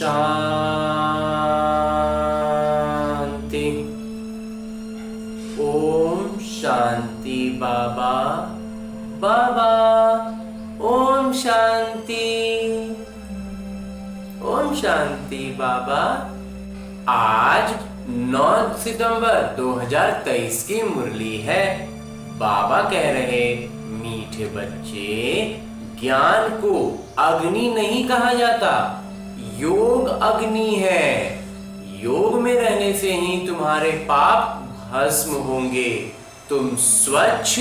शांति। ओम शांति बाबा। बाबा ओम शांति। ओम शांति बाबा। आज 9 सितंबर 2023 की मुरली है। बाबा कह रहे, मीठे बच्चे, ज्ञान को अग्नि नहीं कहा जाता, योग अग्नि है। योग में रहने से ही तुम्हारे पाप भस्म होंगे, तुम स्वच्छ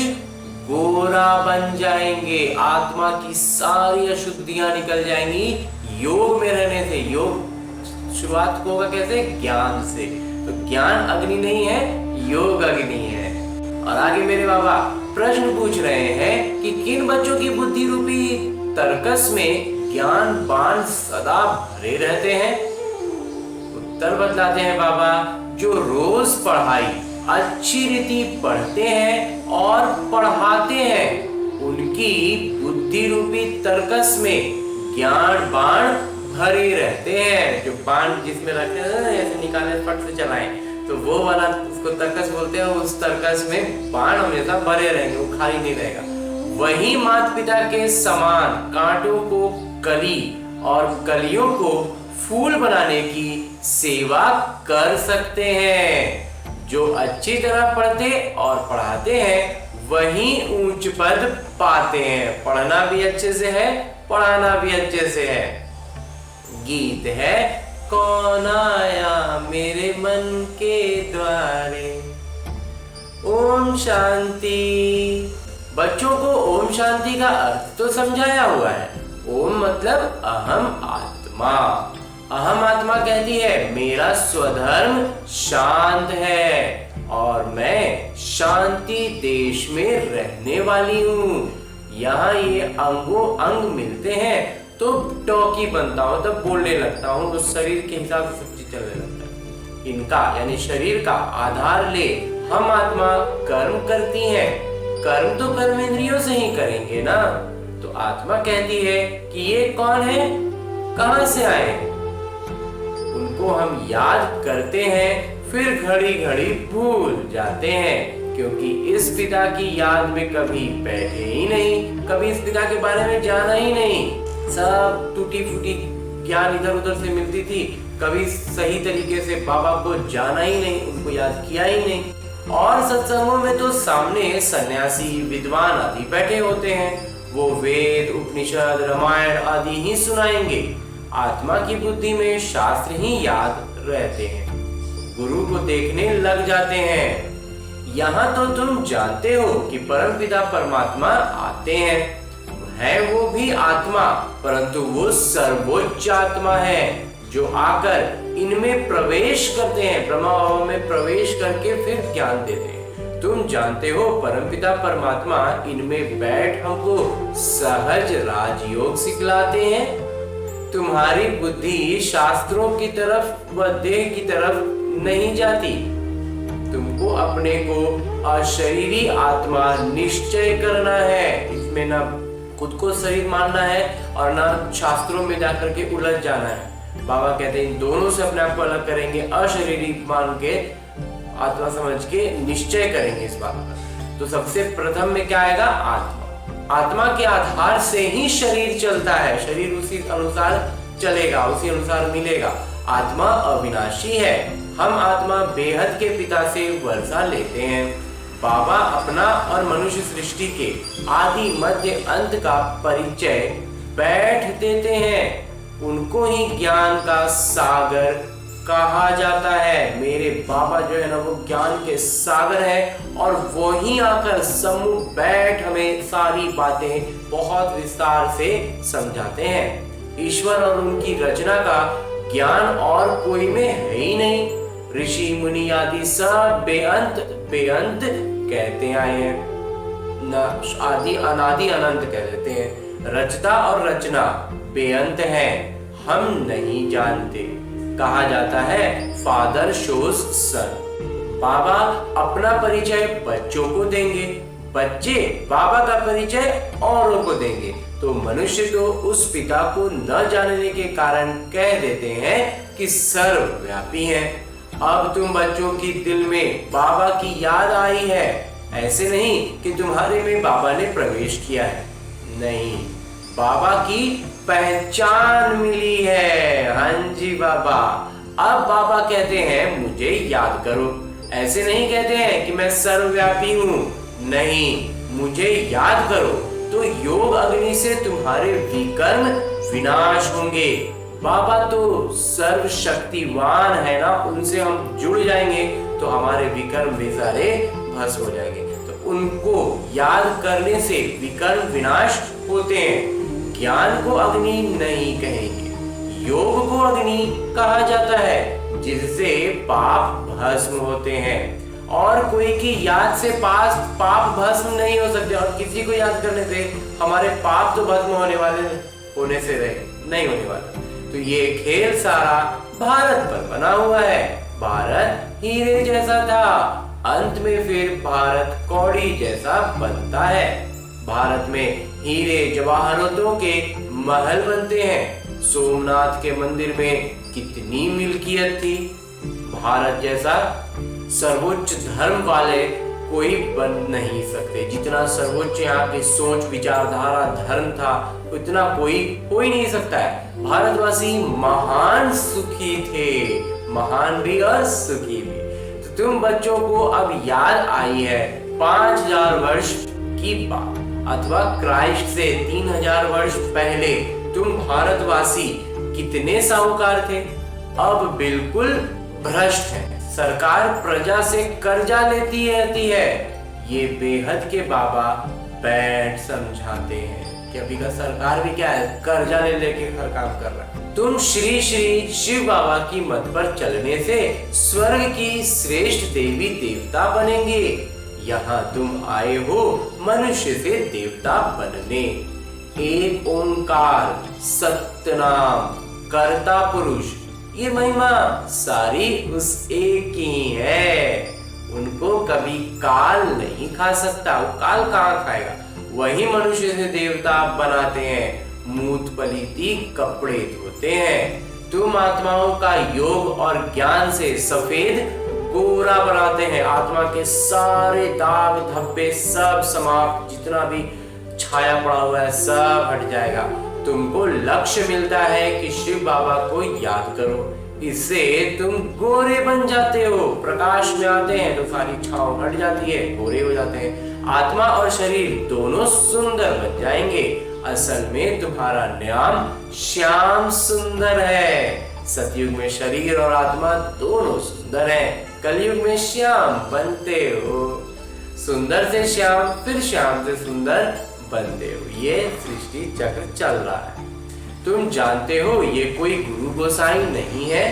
गोरा बन जाएंगे, आत्मा की सारी अशुद्धियां निकल जाएंगी योग में रहने से। योग शुरुआत होगा कैसे? ज्ञान से। तो ज्ञान अग्नि नहीं है, योग अग्नि है। और आगे मेरे बाबा प्रश्न पूछ रहे हैं कि किन बच्चों की बुद्धि रूपी तरकस में ज्ञान बाण सदा भरे रहते हैं? उत्तर बतलाते हैं बाबा, जो रोज पढ़ाई अच्छी रीति पढ़ते हैं और पढ़ाते हैं, उनकी बुद्धि रूपी तरकस में ज्ञान बाण भरे रहते हैं। जो बाण जिसमें रखते हैं ना, ऐसे निकाले फट से चलाएं, तो वो वाला उसको तरकस बोलते हैं। उस तरकस में बाण हमेशा भरे रहेंगे, वो खाली नहीं रहेगा। वही माता पिता के समान कांटों को कली और कलियों को फूल बनाने की सेवा कर सकते हैं। जो अच्छी तरह पढ़ते और पढ़ाते हैं, वही ऊंच पद पाते हैं। पढ़ना भी अच्छे से है, पढ़ाना भी अच्छे से है। गीत है, कौन आया मेरे मन के द्वारे। ओम शांति। बच्चों को ओम शांति का अर्थ तो समझाया हुआ है। ओम मतलब अहम आत्मा। अहम आत्मा कहती है, मेरा स्वधर्म शांत है और मैं शांति देश में रहने वाली हूँ। यहाँ ये अंगों अंग मिलते हैं तो टॉकी बनता हूँ, तब बोलने लगता हूँ, तो शरीर के हिसाब से सब चीज चलने लगता है। इनका यानी शरीर का आधार ले हम आत्मा कर्म करती है। कर्म तो कर्म इंद्रियों से ही करेंगे ना। तो आत्मा कहती है कि ये कौन है, कहां से आए हैं। उनको हम याद करते हैं, फिर घड़ी घड़ी भूल जाते हैं, क्योंकि इस पिता की याद में कभी बैठे ही नहीं, कभी इस पिता के बारे में जाना ही नहीं। सब टूटी फूटी ज्ञान इधर उधर से मिलती थी, कभी सही तरीके से बाबा को जाना ही नहीं, उनको याद किया ही नहीं। और सत्संगों में तो सामने सन्यासी विद्वान आदि बैठे होते हैं, वो वेद उपनिषद रामायण आदि ही सुनाएंगे। आत्मा की बुद्धि में शास्त्र ही याद रहते हैं, गुरु को देखने लग जाते हैं। यहाँ तो तुम जानते हो कि परमपिता परमात्मा आते हैं, है वो भी आत्मा, परंतु वो सर्वोच्च आत्मा है जो आकर इनमें प्रवेश करते हैं, ब्रह्मा भाव में प्रवेश करके फिर ज्ञान देते हैं। तुम जानते हो परमपिता परमात्मा इनमें बैठ हमको सहज राजयोग सिखलाते हैं। तुम्हारी बुद्धि शास्त्रों की तरफ व देह की तरफ नहीं जाती। तुमको अपने को अशरीरी आत्मा निश्चय करना है। इसमें ना खुद को शरीर मानना है और ना शास्त्रों में जाकर के उलझ जाना है। बाबा कहते हैं इन दोनों से अपने आप को अलग करेंगे, अशरीरी मान के आत्मा समझ के निश्चय करेंगे इस बात का। तो सबसे प्रथम में क्या आएगा? आत्मा। आत्मा के आधार से ही शरीर चलता है, शरीर उसी अनुसार चलेगा, उसी अनुसार मिलेगा। आत्मा अविनाशी है। हम आत्मा बेहद के पिता से वर्षा लेते हैं। बाबा अपना और मनुष्य सृष्टि के आदि मध्य अंत का परिचय बैठ देते हैं। उनको ही ज्ञान का सागर कहा जाता है। मेरे बाबा जो है ना, वो ज्ञान के सागर है और वो ही आकर सम्मुख बैठ हमें सारी बातें बहुत विस्तार से समझाते हैं। ईश्वर और उनकी रचना का ज्ञान और कोई में है ही नहीं। ऋषि मुनि आदि सब बेअंत बेअंत कहते आए हैं, न आदि अनादि अनंत कह देते हैं। रचता और रचना बेअंत है, हम नहीं जानते। कहा जाता है फादर शोज सन। बाबा अपना परिचय बच्चों को देंगे, बच्चे बाबा का परिचय औरों को देंगे तो मनुष्य तो उस पिता को न जानने के कारण कह देते हैं कि सर्वव्यापी है। अब तुम बच्चों की दिल में बाबा की याद आई है, ऐसे नहीं कि तुम्हारे में बाबा ने प्रवेश किया है, नहीं, बाबा की पहचान मिली है। हाँ जी बाबा, अब बाबा कहते हैं मुझे याद करो, ऐसे नहीं कहते हैं कि मैं सर्वव्यापी हूँ, नहीं, मुझे याद करो तो योग अग्नि से तुम्हारे विकर्म विनाश होंगे। बाबा तो सर्वशक्तिवान है ना, उनसे हम जुड़ जाएंगे तो हमारे विकर्म भी सारे भस्म हो जाएंगे। तो उनको याद करने से विकर्म विनाश होते हैं। ज्ञान को अग्नि नहीं कहेंगे, योग को अग्नि कहा जाता है जिससे पाप भस्म होते हैं। और कोई की याद से पाप भस्म नहीं हो सकते, और किसी को याद करने से हमारे पाप तो भस्म होने से रहे नहीं होने वाला। तो ये खेल सारा भारत पर बना हुआ है। भारत हीरे जैसा था, अंत में फिर भारत कौड़ी जैसा बनता है। भारत में हीरे जवाहरातों के महल बनते हैं। सोमनाथ के मंदिर में कितनी मिल्कियत थी। भारत जैसा सर्वोच्च धर्म वाले कोई बन नहीं सकते। जितना सर्वोच्च यहाँ की सोच विचारधारा धर्म था उतना कोई हो ही नहीं सकता है। भारतवासी महान सुखी थे, महान भी और सुखी भी। तो तुम बच्चों को अब याद आई है 5000 वर्ष की बात, अथवा क्राइस्ट से 3000 वर्ष पहले तुम भारतवासी कितने साहूकार थे, अब बिल्कुल भ्रष्ट हैं। सरकार प्रजा से कर्जा लेती रहती है। ये बेहद के बाबा बैठ समझाते हैं कि अभी का सरकार भी क्या है, कर्जा ले लेके हर काम कर रहा है। तुम श्री श्री शिव बाबा की मत पर चलने से स्वर्ग की श्रेष्ठ देवी देवता बनेंगे। यहाँ तुम आए हो मनुष्य से देवता बनने। एक ओंकार सत्यनाम कर्ता पुरुष, ये महिमा सारी उस एक ही है। उनको कभी काल नहीं खा सकता, वो काल कहाँ खाएगा। वही मनुष्य से देवता बनाते हैं, मूत पलीती कपड़े धोते हैं। तुम आत्माओं का योग और ज्ञान से सफेद गोरा बनाते हैं। आत्मा के सारे दाग धब्बे सब समाप्त, जितना भी छाया पड़ा हुआ है सब हट जाएगा। तुमको लक्ष्य मिलता है कि शिव बाबा को याद करो, इससे तुम गोरे बन जाते हो। प्रकाश में आते हैं तो सारी छांव हट जाती है, गोरे हो जाते हैं। आत्मा और शरीर दोनों सुंदर बन जाएंगे। असल में तुम्हारा नाम श्याम सुंदर है। सतयुग में शरीर और आत्मा दोनों सुंदर हैं, कलयुग में श्याम बनते हो। सुंदर से श्याम, फिर श्याम से सुंदर बनते हो। ये सृष्टि चक्र चल रहा है। तुम जानते हो ये कोई गुरु गोसाई नहीं है,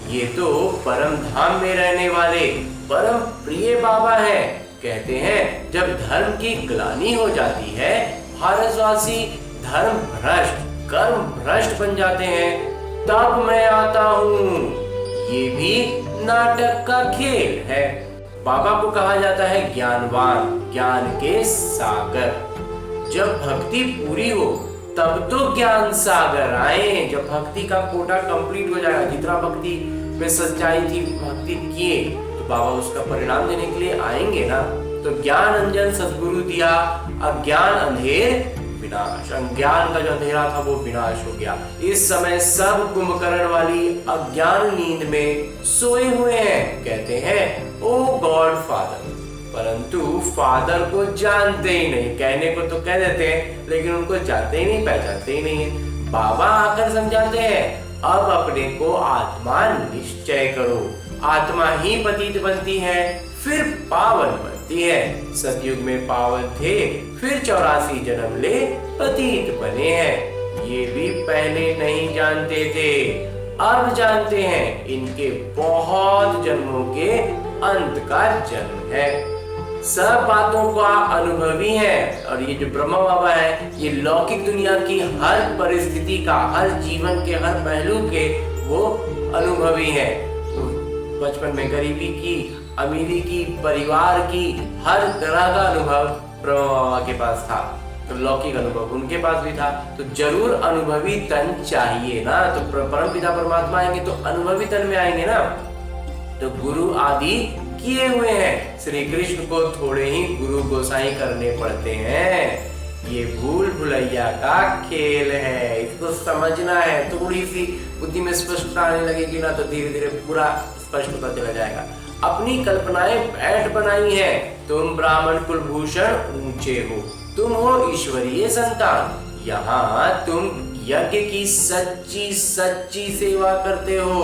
ये तो परम धाम में रहने वाले परम प्रिय बाबा है। कहते हैं जब धर्म की ग्लानि हो जाती है, भारतवासी धर्म भ्रष्ट कर्म भ्रष्ट बन जाते हैं, तब मैं आता हूँ। ये भी नाटक का खेल है। बाबा को कहा जाता है ज्ञानवान, ज्ञान के सागर। जब भक्ति पूरी हो तब तो ज्ञान सागर आए। जब भक्ति का कोटा कंप्लीट हो जाएगा, जितना भक्ति में सच्चाई थी भक्ति किए, तो बाबा उसका परिणाम देने के लिए आएंगे ना। तो ज्ञान अंजन सद्गुरु दिया, अज्ञान अंधेर विनाश। अज्ञान का जो अंधेरा था वो विनाश हो गया। इस समय सब कुंभकर्ण वाली अज्ञान नींद में सोए हुए हैं। कहते हैं ओ गॉड फादर, परंतु फादर को जानते ही नहीं। कहने को तो कह देते हैं लेकिन उनको जानते ही नहीं, पहचानते ही नहीं है। बाबा आकर समझाते हैं अब अपने को आत्मा निश्चय करो। आत्मा ही पतित बनती है, फिर पावन बनती है। सतयुग में पावन थे, फिर 84 जन्म ले पतित बने हैं। ये भी पहले नहीं जानते थे, अब जानते हैं। इनके बहुत जन्मों के अंत का जन्म है। सब बातों का अनुभवी है। और ये जो ब्रह्मा बाबा है, ये लौकिक दुनिया की हर परिस्थिति का, हर जीवन के हर पहलू के वो अनुभवी है। बचपन में गरीबी की, अमीरी की, परिवार की, हर तरह का अनुभव ब्रह्मा बाबा के पास था। तो लौकिक अनुभव उनके पास भी था, तो जरूर अनुभवी तन चाहिए ना। तो परम पिता परमात्मा आएंगे तो अनुभवी तन में आएंगे ना। तो गुरु आदि किए हुए हैं, श्री कृष्ण को थोड़े ही गुरु गोसाई करने पड़ते हैं। ये भूल भुलैया का खेल है, इसको समझना है। थोड़ी सी बुद्धि में स्पष्टता आने लगेगी ना, तो धीरे धीरे पूरा स्पष्ट होता चला जाएगा। अपनी कल्पनाएं बैठ बनाई है, तुम ब्राह्मण कुलभूषण ऊंचे हो, तुम हो ईश्वरीय संतान। यहाँ तुम यज्ञ की सच्ची सच्ची सेवा करते हो।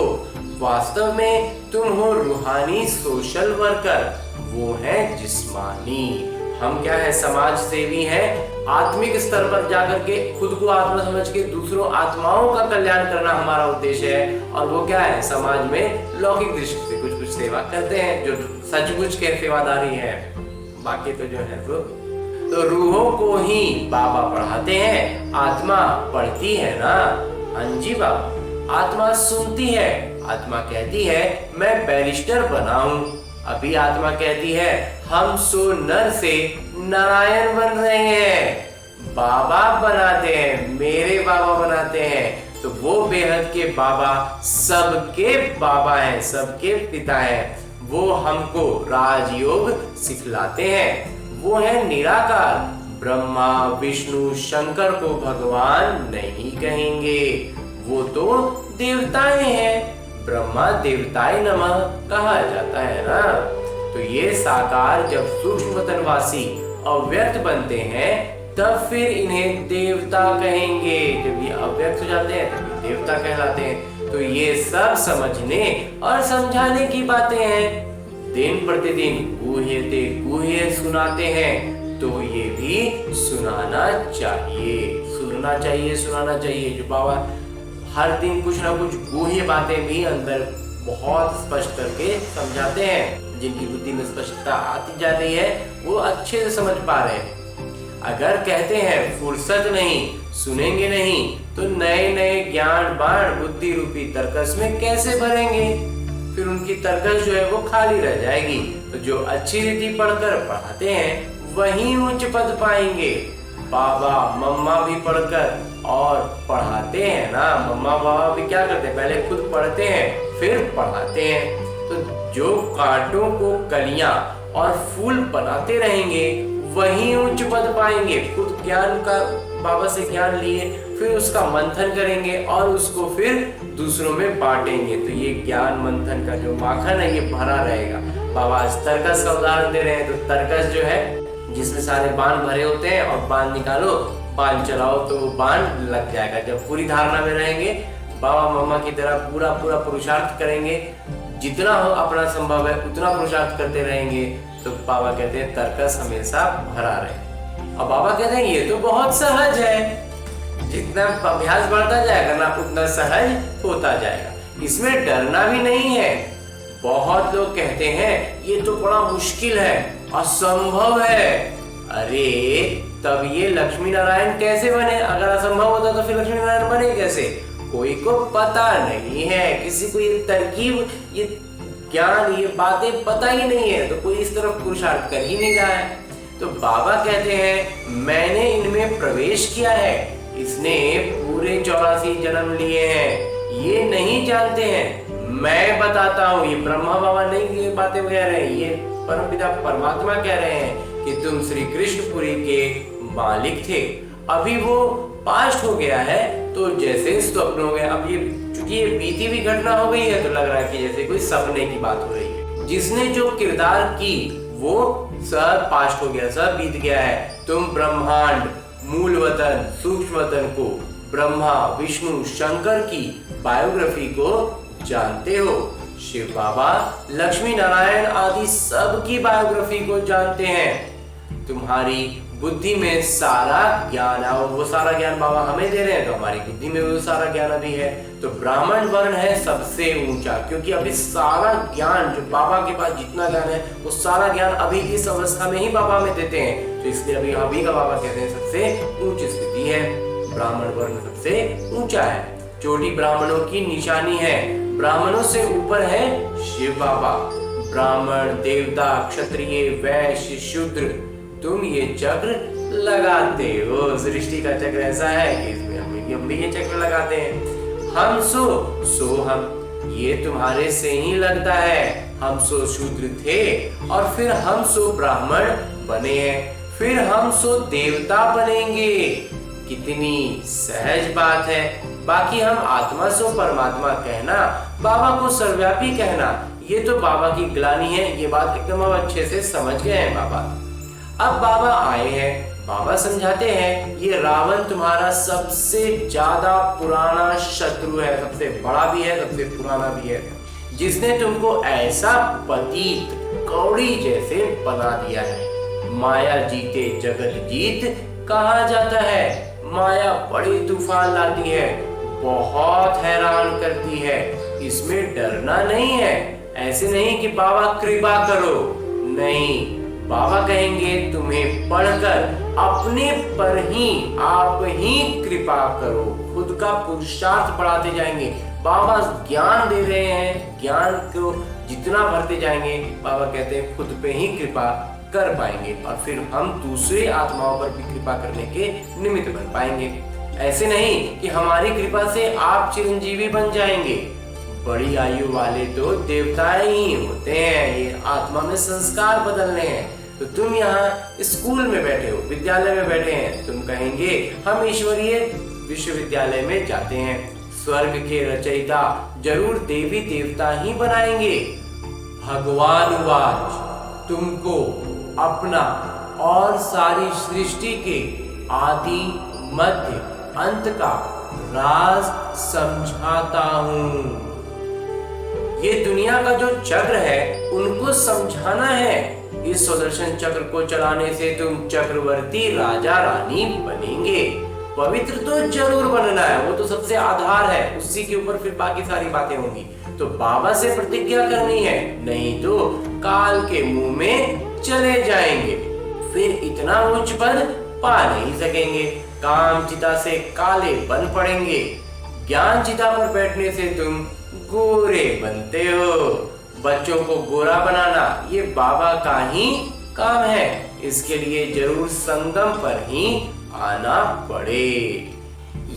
वास्तव में तुम हो रूहानी सोशल वर्कर, वो है जिस्मानी। हम क्या है, समाज सेवी हैं। आत्मिक स्तर पर जाकर के खुद को आत्मा समझ के दूसरों आत्माओं का कल्याण करना हमारा उद्देश्य है। और वो क्या है, समाज में लौकिक दृष्टि से कुछ कुछ सेवा करते हैं, जो सचमुच के सेवादारी है। बाकी तो जो है तो रूहों को ही बाबा पढ़ाते हैं, आत्मा पढ़ती है ना। हाँ जी बाबा, आत्मा सुनती है, आत्मा कहती है मैं बैरिस्टर बना हूं। अभी आत्मा कहती है हम सो नर से नारायण बन रहे हैं। बाबा बनाते हैं, मेरे बाबा बनाते हैं। तो वो बेहद के बाबा सबके बाबा हैं, सबके पिता हैं। वो हमको राजयोग सिखलाते हैं। वो है निराकार। ब्रह्मा विष्णु शंकर को भगवान नहीं कहेंगे, वो तो देवताएं हैं। ब्रह्मा देवताय नमः कहा जाता है ना। तो ये साकार जब सूक्ष्म तनवासी अव्यक्त बनते हैं, तब फिर इन्हें देवता कहेंगे। जब ये अव्यक्त हो जाते हैं तब ये देवता कहलाते हैं। तो ये सब समझने और समझाने की बातें हैं। दिन प्रतिदिन गुह्य सुनाते हैं, तो ये भी सुनाना चाहिए। जो बाबा हर दिन कुछ ना कुछ गुह्य बातें भी अंदर बहुत स्पष्ट करके समझाते हैं। जिनकी बुद्धि में स्पष्टता आती जा रही है, वो अच्छे से समझ पा रहे हैं। अगर कहते हैं फुर्सत नहीं, सुनेंगे नहीं, तो नए नए ज्ञान बाण बुद्धि रूपी तर्कस में कैसे भरेंगे? फिर उनकी तर्कस जो है वो खाली रह जाएगी। तो जो अच्छी रीति पढ़कर पढ़ाते हैं वही उच्च पद पाएंगे। बाबा मम्मा भी पढ़कर और पढ़ाते हैं ना। मम्मा बाबा भी क्या करते हैं, पहले खुद पढ़ते हैं फिर पढ़ाते हैं। तो जो कांटों को कलियां और फूल बनाते रहेंगे वही उच्च पद पाएंगे। खुद ज्ञान का बाबा से ज्ञान लिए, फिर उसका मंथन करेंगे और उसको फिर दूसरों में बांटेंगे। तो ये ज्ञान मंथन का जो माखन है ये भरा रहेगा। बाबा तर्कस का उदाहरण दे रहे हैं। तो तर्कस जो है जिसमें सारे बाण भरे होते हैं, और बाण निकालो, बाण चलाओ तो बाण लग जाएगा। जब पूरी धारणा में रहेंगे, बाबा मम्मा की तरह पूरा पूरा पुरुषार्थ करेंगे, जितना हो अपना संभव है उतना पुरुषार्थ करते रहेंगे, तो बाबा कहते हैं तर्कस हमेशा भरा रहे। अब बाबा कहते हैं ये तो बहुत सहज है, जितना अभ्यास बढ़ता जाएगा ना उतना सहज होता जाएगा, इसमें डरना भी नहीं है। बहुत लोग कहते हैं ये तो बड़ा मुश्किल है, असंभव है। अरे तब ये लक्ष्मी नारायण कैसे बने? अगर असंभव होता तो फिर लक्ष्मी नारायण बने कैसे? कोई को पता नहीं है, किसी को ये तरकीब, ये ज्ञान, ये बातें पता ही नहीं है, तो कोई इस तरफ पुरुषार्थ कर ही नहीं रहा है। तो बाबा कहते हैं मैंने इनमें प्रवेश किया है, इसने पूरे 84 जन्म लिए हैं, ये नहीं जानते हैं, मैं बताता हूँ। ये ब्रह्मा बाबा नहीं ये बातें कह रहे हैं, ये परमपिता परमात्मा कह रहे हैं कि तुम श्री कृष्णपुरी के मालिक थे। अभी वो पास्ट हो गया है, तो जैसे स्वप्न हो गया। अब ये चूंकि ये बीती हुई घटना हो गई है, तो लग रहा है कि जैसे कोई सपने की बात हो रही है। जिसने जो किरदार की वो सब पास्ट हो गया, सब बीत गया है। तुम ब्रह्मांड मूल वतन सूक्ष्म वतन को, ब्रह्मा विष्णु शंकर की बायोग्राफी को जानते हो। शिव बाबा लक्ष्मी नारायण आदि सब की बायोग्राफी को जानते हैं। तुम्हारी बुद्धि में सारा ज्ञान है, और वो सारा ज्ञान बाबा हमें दे रहे हैं, तो हमारी बुद्धि में वो सारा ज्ञान अभी है। तो ब्राह्मण वर्ण है सबसे ऊंचा, क्योंकि अभी सारा ज्ञान जो बाबा के पास जितना ज्ञान है वो सारा ज्ञान अभी इस अवस्था में ही बाबा में देते हैं। तो इसलिए अभी का बाबा कहते हैं सबसे ऊंची स्थिति है, ब्राह्मण वर्ण सबसे ऊंचा है। चोटी ब्राह्मणों की निशानी है, ब्राह्मणों से ऊपर है शिव बाबा। ब्राह्मण, देवता, क्षत्रिय, वैश्य, शूद्र, तुम ये चक्र लगाते हो। सृष्टि का चक्र ऐसा है कि इसमें हम भी ये चक्र लगाते हैं। हम सो हम, ये तुम्हारे से ही लगता है। हम सो शूद्र थे और फिर हम सो ब्राह्मण बने हैं, फिर हम सो देवता बनेंगे। कितनी सहज बात है। बाकी हम आत्मा सो परमात्मा कहना, बाबा को सर्वव्यापी कहना, ये तो बाबा की ग्लानि है। ये बात एकदम हम अच्छे से समझ गए हैं बाबा। अब बाबा आए हैं, बाबा समझाते हैं ये रावण तुम्हारा सबसे ज्यादा पुराना शत्रु है, सबसे बड़ा भी है, सबसे पुराना भी है, जिसने तुमको ऐसा पतित कौड़ी जैसे बना दिया है। माया जीते जगत जीत कहा जाता है। माया बड़ी तूफान लाती है, बहुत हैरान करती है, इसमें डरना नहीं है। ऐसे नहीं कि बाबा कृपा करो, नहीं, बाबा कहेंगे तुम्हें पढ़कर अपने पर ही आप ही कृपा करो, खुद का पुरुषार्थ बढ़ाते जाएंगे। बाबा ज्ञान दे रहे हैं, ज्ञान को जितना भरते जाएंगे बाबा कहते हैं खुद पे ही कृपा कर पाएंगे और फिर हम दूसरे आत्माओं पर भी कृपा करने के निमित्त बन पाएंगे। ऐसे नहीं कि हमारी कृपा से आप चिरंजीवी बन जाएंगे। बड़ी आयु वाले तो देवताएं ही होते हैं, ये आत्मा में संस्कार बदलने हैं। तो तुम यहाँ स्कूल में बैठे हो, विद्यालय में बैठे हैं, तुम कहेंगे हम ईश्वरीय विश्वविद्यालय में जाते हैं, स्वर्ग के रचयिता जरूर देवी देवता ही बनाएंगे। भगवान वाच तुमको अपना और सारी सृष्टि के आदि मध्य अंत का राज समझाता हूँ। ये दुनिया का जो चक्र है उनको समझाना है। इस सुदर्शन चक्र को चलाने से तुम चक्रवर्ती राजा रानी बनेंगे। पवित्र तो जरूर बनना है, वो तो सबसे आधार है, उसी के ऊपर फिर बाकी सारी बातें होंगी। तो बाबा से प्रतिज्ञा करनी है, नहीं तो काल के मुंह में चले जाएंगे, फिर इतना उच्च पद पा नहीं सकेंगे। काम चिता से काले बन पड़ेंगे। ज्ञान चिता पर बैठने से तुम गोरे बनते हो। बच्चों को गोरा बनाना ये बाबा का ही काम है, इसके लिए जरूर संगम पर ही आना पड़े।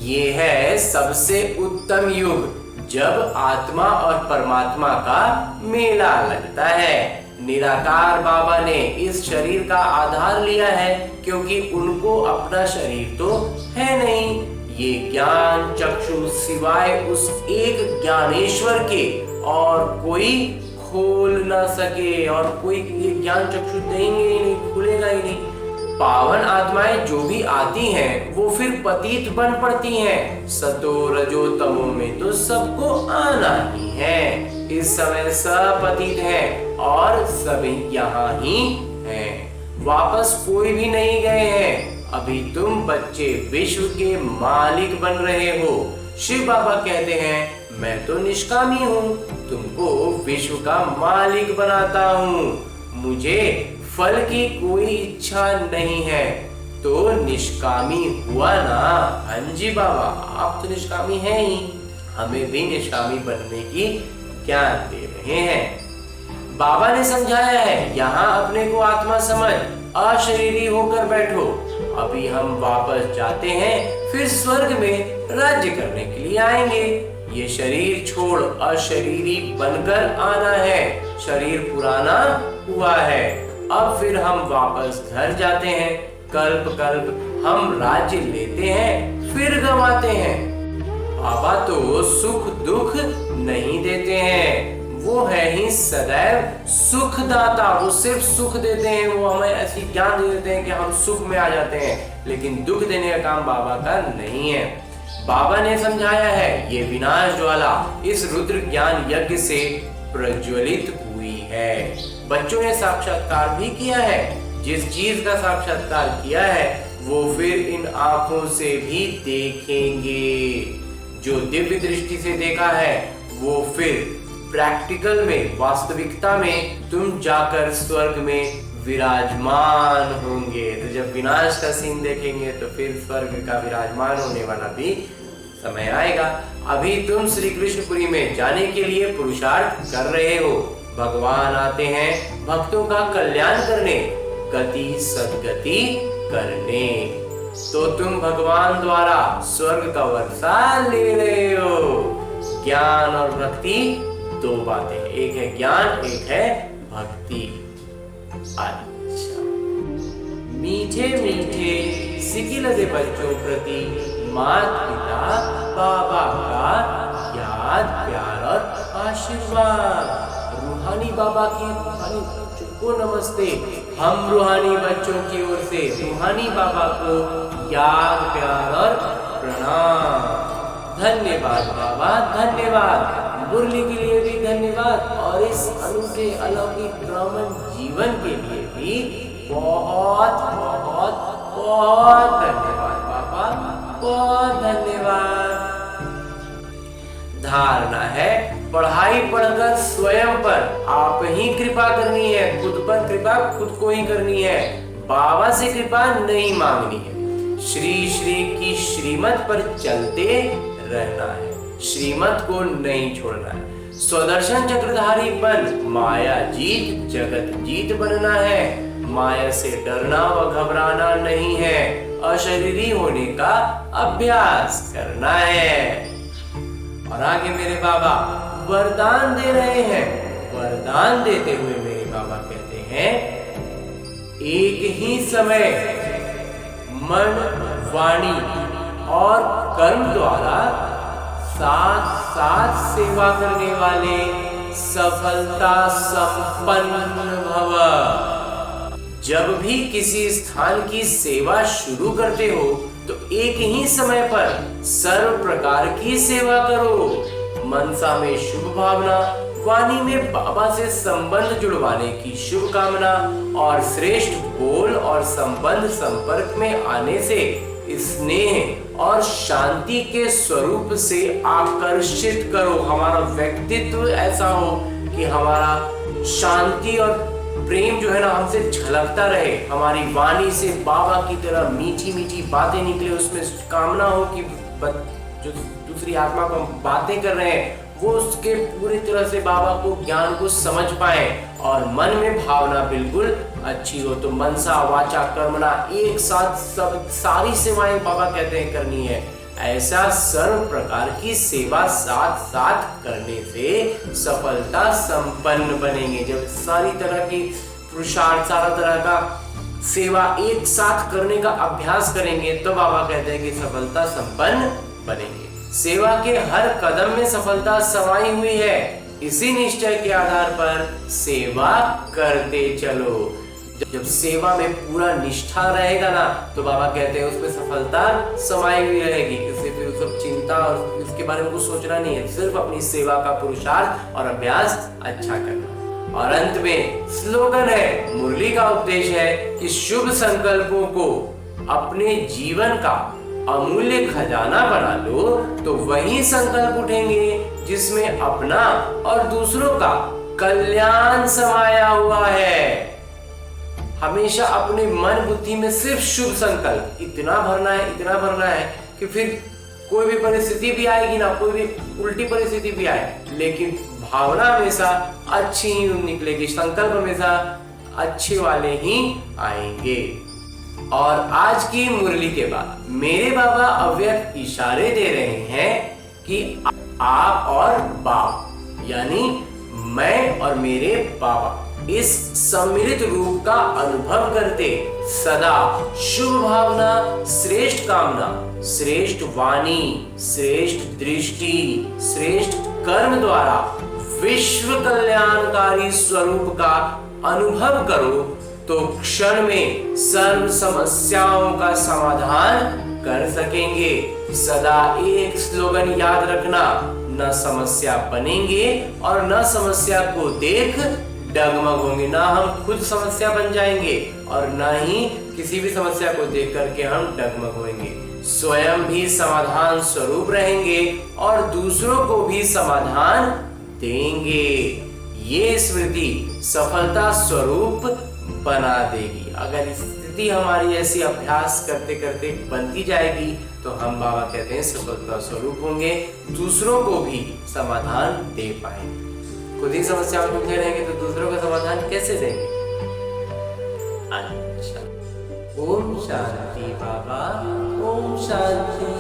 ये है सबसे उत्तम युग, जब आत्मा और परमात्मा का मेला लगता है। निराकार बाबा ने इस शरीर का आधार लिया है, क्योंकि उनको अपना शरीर तो है नहीं। ये ज्ञान चक्षु सिवाय उस एक ज्ञानेश्वर के और कोई खोल ना सके, और कोई ये ज्ञान चक्षु देंगे ही नहीं, खुलेगा ही नहीं। पावन आत्माएं जो भी आती हैं वो फिर पतित बन पड़ती हैं। सतो रजो तमो में तो सबको आना ही है। इस समय सब पतित हैं और सभी यहाँ ही हैं, वापस कोई भी नहीं गए हैं। अभी तुम बच्चे विश्व के मालिक बन रहे हो। शिव बाबा कहते हैं मैं तो निष्कामी हूँ, तुमको विश्व का मालिक बनाता हूँ, मुझे फल की कोई इच्छा नहीं है। तो निष्कामी हुआ ना। हाँ जी बाबा, आप तो निष्कामी हैं ही, हमें भी निष्कामी बनने की ज्ञान दे रहे हैं। बाबा ने समझाया है यहाँ अपने को आत्मा समझ अशरीरी होकर बैठो। अभी हम वापस जाते हैं, फिर स्वर्ग में राज्य करने के लिए आएंगे। ये शरीर छोड़ अशरीरी बनकर आना है। शरीर पुराना हुआ है, अब फिर हम वापस घर जाते हैं। कल्प कल्प हम राज्य लेते हैं, फिर गंवाते हैं। बाबा तो सुख दुख नहीं देते हैं, वो है ही सदैव सुखदाता। वो सिर्फ सुख देते हैं, वो हमें ऐसी ज्ञान दे देते हैं कि हम सुख में आ जाते हैं, लेकिन दुख देने का काम बाबा का नहीं है। बाबा ने समझाया है ये विनाश ज्वाला इस रुद्र ज्ञान यज्ञ से प्रज्वलित हुई है। बच्चों ने साक्षात्कार भी किया है। जिस चीज का साक्षात्कार किया है वो फिर इन आंखों से भी देखेंगे। जो दिव्य दृष्टि से देखा है वो फिर प्रैक्टिकल में, वास्तविकता में तुम जाकर स्वर्ग में विराजमान होंगे। तो जब विनाश का सीन देखेंगे तो फिर स्वर्ग का विराजमान होने वाला भी समय आएगा। अभी तुम श्री कृष्णपुरी में जाने के लिए पुरुषार्थ कर रहे हो। भगवान आते हैं भक्तों का कल्याण करने, गति सद्गति करने। तो तुम भगवान द्वारा स्वर्ग का वर्षा ले रहे हो। ज्ञान और भक्ति दो बातें, एक है ज्ञान, एक है भक्ति। अच्छा, मीठे मीठे सिकी लगे बच्चों प्रति माता पिता बाबा का याद प्यार और आशीर्वाद। रूहानी बाबा की रूहानी बच्चों को नमस्ते। हम रूहानी बच्चों की ओर से रूहानी बाबा को याद प्यार और प्रणाम। धन्यवाद बाबा, धन्यवाद। मुरली के लिए भी धन्यवाद और इस अनूठे अलौकिक ब्राह्मण जीवन के लिए भी बहुत बहुत बहुत धन्यवाद बाबा, बहुत धन्यवाद। धारणा है पढ़ाई पढ़कर स्वयं पर आप ही कृपा करनी है, खुद पर कृपा खुद को ही करनी है, बाबा से कृपा नहीं मांगनी है। श्री श्री की श्रीमत पर चलते रहना है, श्रीमत को नहीं छोड़ना है। स्वदर्शन चक्रधारी बन माया जीत जगत जीत बनना है। माया से डरना व घबराना नहीं है, अशरीरी होने का अभ्यास करना है। और आगे मेरे बाबा वरदान दे रहे हैं। वरदान देते हुए मेरे बाबा कहते हैं, एक ही समय मन वाणी और कर्म द्वारा साथ साथ सेवा करने वाले सफलता संपन्न भव। जब भी किसी स्थान की सेवा शुरू करते हो तो एक ही समय पर सर्व प्रकार की सेवा करो। मनसा में शुभ भावना, वाणी में बाबा से संबंध जुड़वाने की शुभ कामना और श्रेष्ठ बोल और संबंध संपर्क में आने से स्नेह और शांति के स्वरूप से आकर्षित करो। हमारा व्यक्तित्व ऐसा हो कि हमारा शांति और प्रेम जो है ना हमसे झलकता रहे। हमारी वाणी से बाबा की तरह मीठी मीठी बातें निकले, उसमें कामना हो कि जो दूसरी आत्मा को हम बातें कर रहे हैं वो उसके पूरी तरह से बाबा को ज्ञान को समझ पाए और मन में भावना बिल्कुल अच्छी हो। तो मनसा वाचा कर्मणा एक साथ सब सारी सेवाएं बाबा कहते हैं करनी है। ऐसा सर्व प्रकार की सेवा साथ साथ करने से सफलता संपन्न बनेंगे। जब सारी तरह की पुरुषार्थ, सारा तरह का सेवा एक साथ करने का अभ्यास करेंगे तो बाबा कहते हैं कि सफलता संपन्न बनेंगे। सेवा के हर कदम में सफलता समाई हुई है। इसी निश्चय के आधार पर सेवा करते चलो। जब सेवा में पूरा निष्ठा रहेगा ना तो बाबा कहते हैं उसमें सफलता समाई हुई रहेगी। इससे फिर सब चिंता और इसके बारे में कुछ सोचना नहीं है, सिर्फ अपनी सेवा का पुरुषार्थ और अभ्यास अच्छा करना। और अंत में स्लोगन है, मुरली का उपदेश है कि शुभ संकल्पों को अपने जीवन का अमूल्य खजाना बना लो तो वही संकल्प उठेंगे जिसमें अपना और दूसरों का कल्याण समाया हुआ है। हमेशा अपने मन बुद्धि में सिर्फ शुभ संकल्प इतना भरना है कि फिर कोई भी परिस्थिति भी आएगी ना, कोई भी उल्टी परिस्थिति भी आए, लेकिन भावना हमेशा अच्छी ही निकलेगी, संकल्प हमेशा अच्छे वाले ही आएंगे। और आज की मुरली के बाद मेरे बाबा अव्यक्त इशारे दे रहे हैं कि आप और बाप यानी मैं और मेरे बाबा इस सम्मिलित रूप का अनुभव करते सदा शुभ भावना, श्रेष्ठ कामना, श्रेष्ठ वाणी, श्रेष्ठ दृष्टि, श्रेष्ठ कर्म द्वारा विश्व कल्याणकारी स्वरूप का अनुभव करो तो क्षण में सर्व समस्याओं का समाधान कर सकेंगे। सदा एक स्लोगन याद रखना, न समस्या बनेंगे और न समस्या को देख डगमग होंगे, ना हम खुद समस्या बन जाएंगे और ना ही किसी भी समस्या को देख करके हम डगमग होंगे। स्वयं भी समाधान स्वरूप रहेंगे और दूसरों को भी समाधान देंगे। ये स्मृति सफलता स्वरूप बना देगी। अगर स्थिति हमारी ऐसी अभ्यास करते करते बनती जाएगी तो हम बाबा कहते हैं सफलता स्वरूप होंगे, दूसरों को भी समाधान दे पाएंगे। खुद ही समस्याओं में उलझे रहेंगे तो दूसरों का समाधान कैसे देंगे? अच्छा, ओम शांति बाबा, ओम शांति।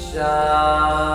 शांति।